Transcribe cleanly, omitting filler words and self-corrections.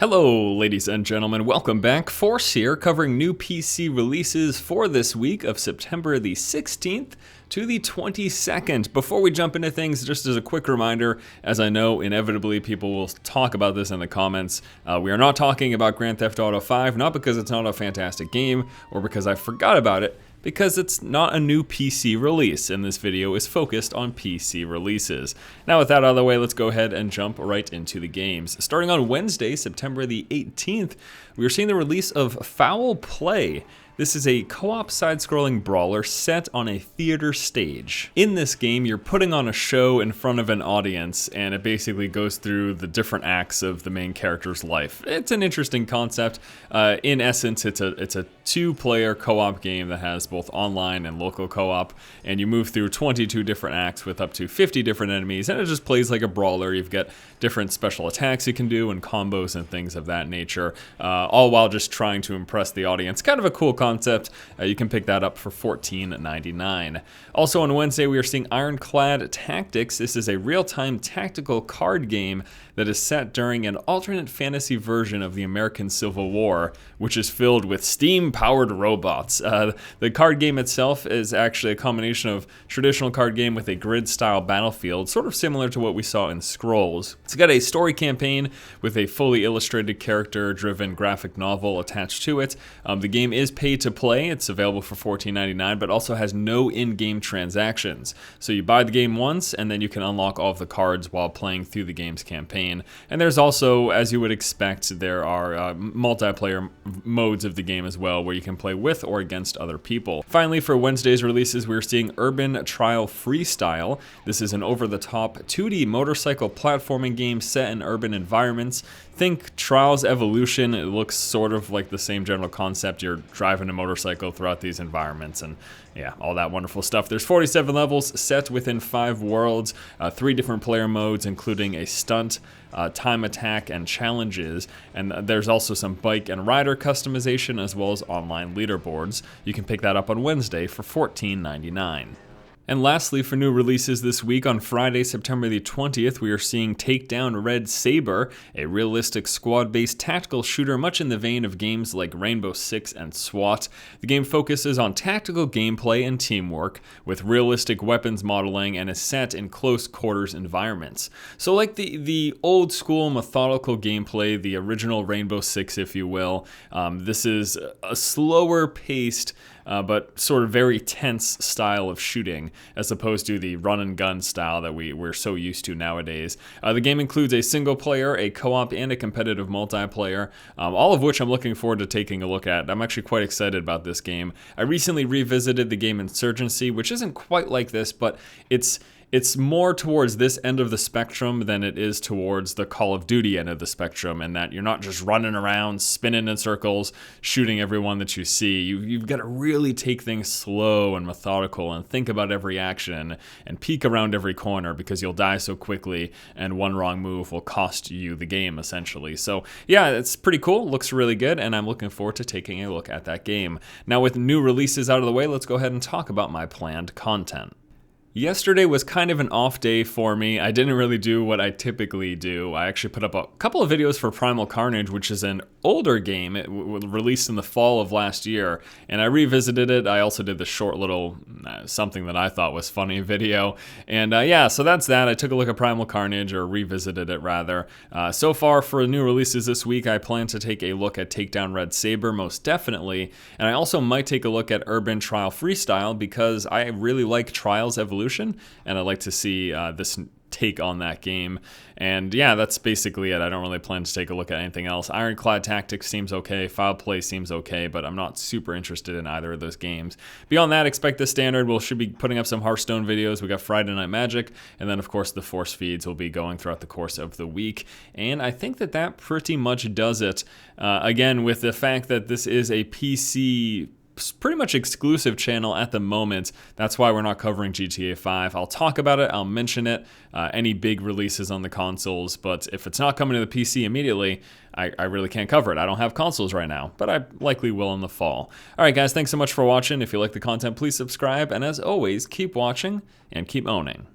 Hello, ladies and gentlemen. Welcome back. Force here, covering new PC releases for this week of September the 16th to the 22nd. Before we jump into things, just as a quick reminder, as I know inevitably people will talk about this in the comments, we are not talking about Grand Theft Auto 5, not because it's not a fantastic game or because I forgot about it, because it's not a new PC release, and this video is focused on PC releases. Now with that out of the way, let's go ahead and jump right into the games. Starting on Wednesday, September the 18th, we are seeing the release of Foul Play. This is a co-op side-scrolling brawler set on a theater stage. In this game, you're putting on a show in front of an audience, and it basically goes through the different acts of the main character's life. It's an interesting concept. In essence, it's a two-player co-op game that has both online and local co-op, and you move through 22 different acts with up to 50 different enemies, and it just plays like a brawler. You've got different special attacks you can do and combos and things of that nature, all while just trying to impress the audience. Kind of a cool concept. You can pick that up for $14.99. Also on Wednesday, we are seeing Ironclad Tactics. This is a real-time tactical card game that is set during an alternate fantasy version of the American Civil War, which is filled with steam-powered robots. The card game itself is actually a combination of traditional card game with a grid-style battlefield, sort of similar to what we saw in Scrolls. It's got a story campaign with a fully illustrated character-driven graphic novel attached to it. The game is paid to play. It's available for $14.99, but also has no in-game transactions. So you buy the game once, and then you can unlock all of the cards while playing through the game's campaign. And there's also, as you would expect, there are multiplayer modes of the game as well, where you can play with or against other people. Finally, for Wednesday's releases, we're seeing Urban Trial Freestyle. This is an over-the-top 2D motorcycle platforming game set in urban environments. Think Trials Evolution. It looks sort of like the same general concept. You're driving a motorcycle throughout these environments and yeah, all that wonderful stuff. There's 47 levels set within 5 worlds, 3 different player modes, including a stunt, time attack, and challenges. And there's also some bike and rider customization as well as online leaderboards. You can pick that up on Wednesday for $14.99. And lastly, for new releases this week, on Friday, September the 20th, we are seeing Takedown Red Sabre, a realistic squad-based tactical shooter much in the vein of games like Rainbow Six and SWAT. The game focuses on tactical gameplay and teamwork, with realistic weapons modeling, and is set in close quarters environments. So like the old school methodical gameplay, the original Rainbow Six, if you will, this is a slower paced, but sort of very tense style of shooting, as opposed to the run and gun style that we're so used to nowadays. The game includes a single player, a co-op, and a competitive multiplayer, all of which I'm looking forward to taking a look at. I'm actually quite excited about this game. I recently revisited the game Insurgency, which isn't quite like this, but it's more towards this end of the spectrum than it is towards the Call of Duty end of the spectrum, and that you're not just running around, spinning in circles, shooting everyone that you see. You've got to really take things slow and methodical and think about every action and peek around every corner, because you'll die so quickly and one wrong move will cost you the game, essentially. So yeah, it's pretty cool, looks really good, and I'm looking forward to taking a look at that game. Now with new releases out of the way, let's go ahead and talk about my planned content. Yesterday was kind of an off day for me. I didn't really do what I typically do. I actually put up a couple of videos for Primal Carnage, which is an older game. It was released in the fall of last year, and I revisited it. I also did the short little something that I thought was funny video. And yeah, so that's that. I took a look at Primal Carnage, or revisited it rather. So far for new releases this week, I plan to take a look at Takedown Red Sabre, most definitely. And I also might take a look at Urban Trial Freestyle, because I really like Trials Evolution, and I'd like to see this take on that game. And yeah, that's basically it. I don't really plan to take a look at anything else. Ironclad Tactics seems okay, Foul Play seems okay, but I'm not super interested in either of those games. Beyond that, expect the standard. We should be putting up some Hearthstone videos. We got Friday Night Magic, and then of course the Force feeds will be going throughout the course of the week. And I think that pretty much does it. Again, with the fact that this is a PC pretty much exclusive channel at the moment. That's why we're not covering GTA 5. I'll talk about it, I'll mention it, any big releases on the consoles, but if it's not coming to the PC immediately, I really can't cover it. I don't have consoles right now, but I likely will in the fall. Alright guys, thanks so much for watching. If you like the content, please subscribe, and as always, keep watching and keep owning.